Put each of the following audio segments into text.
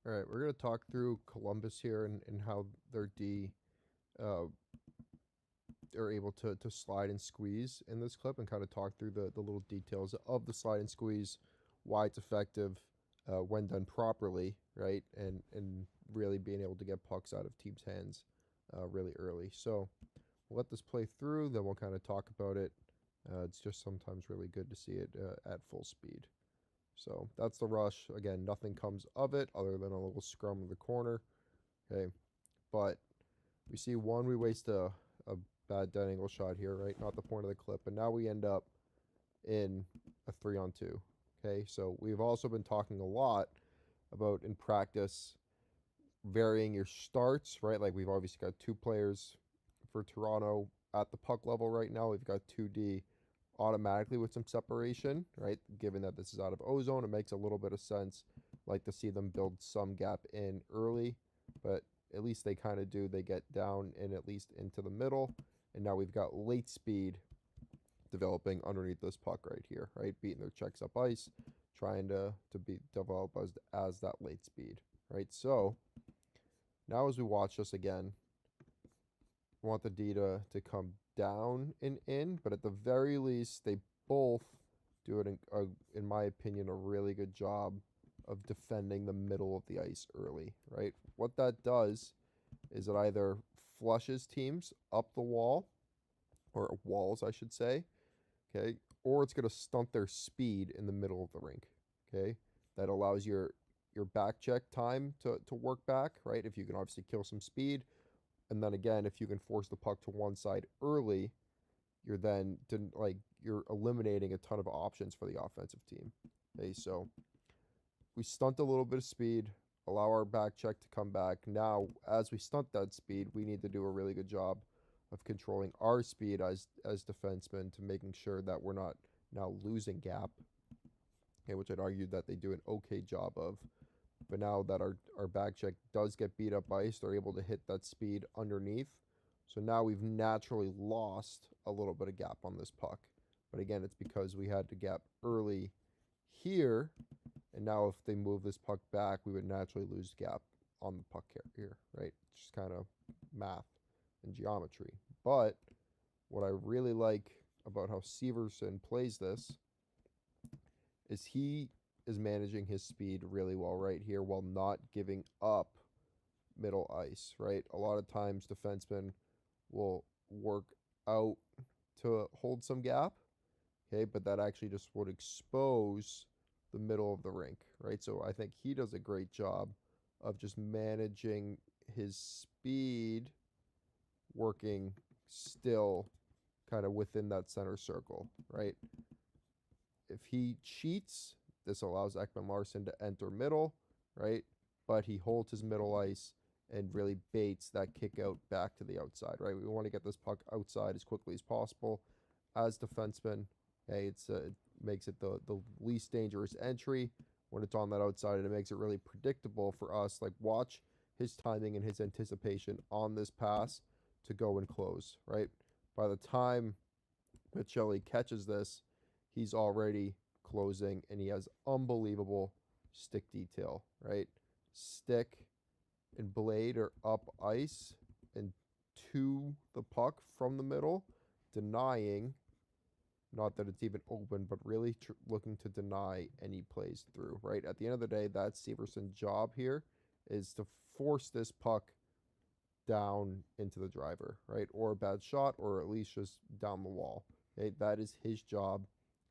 All right, we're going to talk through Columbus here and how their D uh, are able to slide and squeeze in this clip and kind of talk through the little details of the slide and squeeze, why it's effective when done properly, right? And really being able to get pucks out of teams' hands really early. So we'll let this play through, then we'll kind of talk about it. It's just sometimes really good to see it at full speed. So that's the rush. Again, nothing comes of it other than a little scrum in the corner. Okay. But we see one, we waste a bad dead angle shot here, right? Not the point of the clip. And now we end up in a 3-on-2. Okay. So we've also been talking a lot about in practice varying your starts, right? Like we've obviously got two players for Toronto at the puck level right now. We've got 2D automatically with some separation, right? Given that this is out of ozone, it makes a little bit of sense. Like to see them build some gap in early, but at least they kind of do. They get down and at least into the middle, and now we've got late speed developing underneath this puck right here, right? Beating their checks up ice, trying to be develop as that late speed, right? So now as we watch this again, we want the D to come down and in, but at the very least, they both do it, in my opinion, a really good job of defending the middle of the ice early, right? What that does is it either flushes teams up the wall, or walls, I should say, okay, or it's going to stunt their speed in the middle of the rink, okay? That allows your back check time to work back, right? If you can obviously kill some speed, and then again, if you can force the puck to one side early, you're then you're eliminating a ton of options for the offensive team. Okay, so we stunt a little bit of speed, allow our back check to come back. Now, as we stunt that speed, we need to do a really good job of controlling our speed as defensemen to making sure that we're not now losing gap. Okay, which I'd argue that they do an okay job of. But now that our back check does get beat up ice, they're able to hit that speed underneath. So now we've naturally lost a little bit of gap on this puck. But again, it's because we had to gap early here. And now if they move this puck back, we would naturally lose gap on the puck here, right? It's just kind of math and geometry. But what I really like about how Severson plays this is he is managing his speed really well right here while not giving up middle ice, right? A lot of times defensemen will work out to hold some gap, okay, but that actually just would expose the middle of the rink, right? So I think he does a great job of just managing his speed, working still kind of within that center circle, right? If he cheats, this allows Ekman Larson to enter middle, right? But he holds his middle ice and really baits that kick out back to the outside, right? We want to get this puck outside as quickly as possible. As defensemen, hey, it makes it the least dangerous entry when it's on that outside, and it makes it really predictable for us. Like, watch his timing and his anticipation on this pass to go and close, right? By the time Michelli catches this, he's already closing, and he has unbelievable stick detail, right? Stick and blade are up ice and to the puck from the middle, denying, not that it's even open, but really looking to deny any plays through, right? At the end of the day, that's Severson's job here, is to force this puck down into the driver, right? Or a bad shot, or at least just down the wall. Okay, that is his job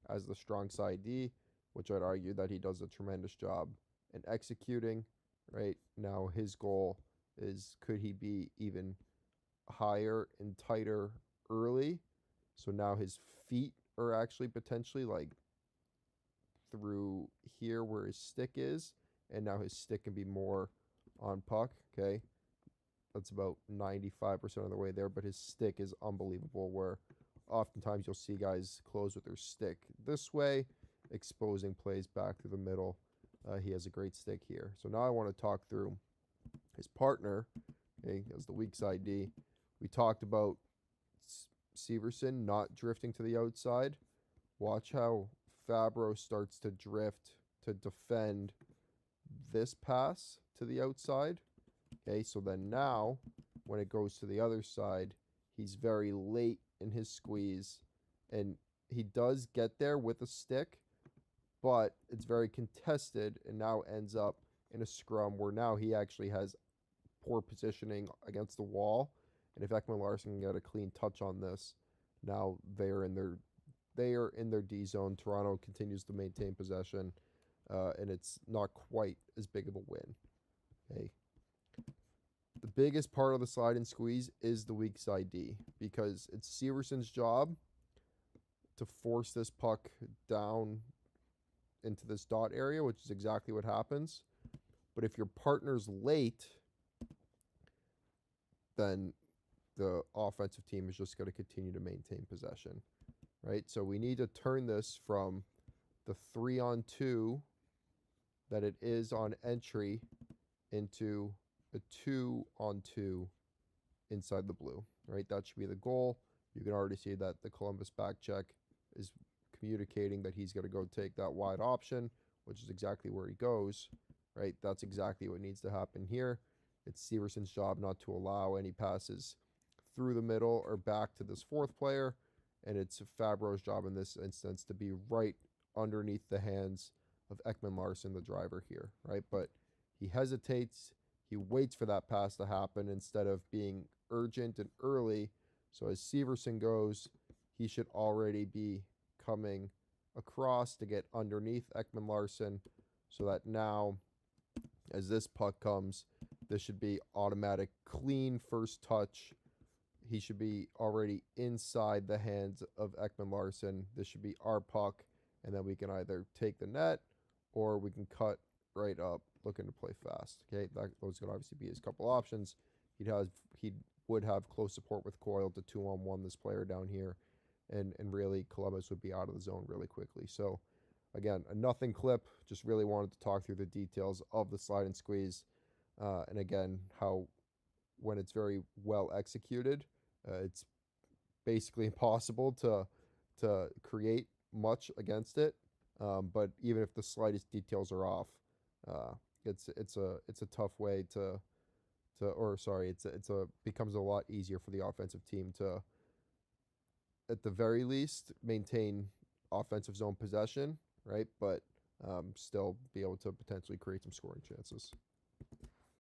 as the strong side D, which I'd argue that he does a tremendous job in executing, right? Now his goal is, could he be even higher and tighter early? So now his feet are actually potentially like through here where his stick is, and now his stick can be more on puck, okay? That's about 95% of the way there, but his stick is unbelievable, where oftentimes you'll see guys close with their stick this way, exposing plays back through the middle. He has a great stick here. So now I want to talk through his partner, okay, as the weak side D. We talked about Severson not drifting to the outside. Watch how Fabro starts to drift to defend this pass to the outside. Okay, so then now when it goes to the other side, he's very late in his squeeze, and he does get there with a stick, but it's very contested and now ends up in a scrum where now he actually has poor positioning against the wall. And if Ekman Larson can get a clean touch on this, now they are in their D zone. Toronto continues to maintain possession, and it's not quite as big of a win. Okay. The biggest part of the slide and squeeze is the weak side D, because it's Severson's job to force this puck down into this dot area, which is exactly what happens. But if your partner's late, then the offensive team is just going to continue to maintain possession, right? So we need to turn this from the 3-on-2 that it is on entry into a 2-on-2 inside the blue, right? That should be the goal. You can already see that the Columbus back check is communicating that he's going to go take that wide option, which is exactly where he goes, right? That's exactly what needs to happen here. It's Severson's job not to allow any passes through the middle or back to this fourth player, and it's Fabro's job in this instance to be right underneath the hands of Ekman Larson, the driver here, right? But he hesitates. He waits for that pass to happen instead of being urgent and early. So as Severson goes, he should already be coming across to get underneath Ekman Larson, so that now as this puck comes, this should be automatic clean first touch. He should be already inside the hands of Ekman Larson. This should be our puck, and then we can either take the net or we can cut right up looking to play fast. Okay, those could obviously be his couple options. He would have close support with Coyle to 2-on-1 this player down here, and really Columbus would be out of the zone really quickly. So again, a nothing clip. Just really wanted to talk through the details of the slide and squeeze, and again how when it's very well executed, it's basically impossible to create much against it. But even if the slightest details are off, it's a tough way to becomes a lot easier for the offensive team to, at the very least, maintain offensive zone possession, right? But still be able to potentially create some scoring chances.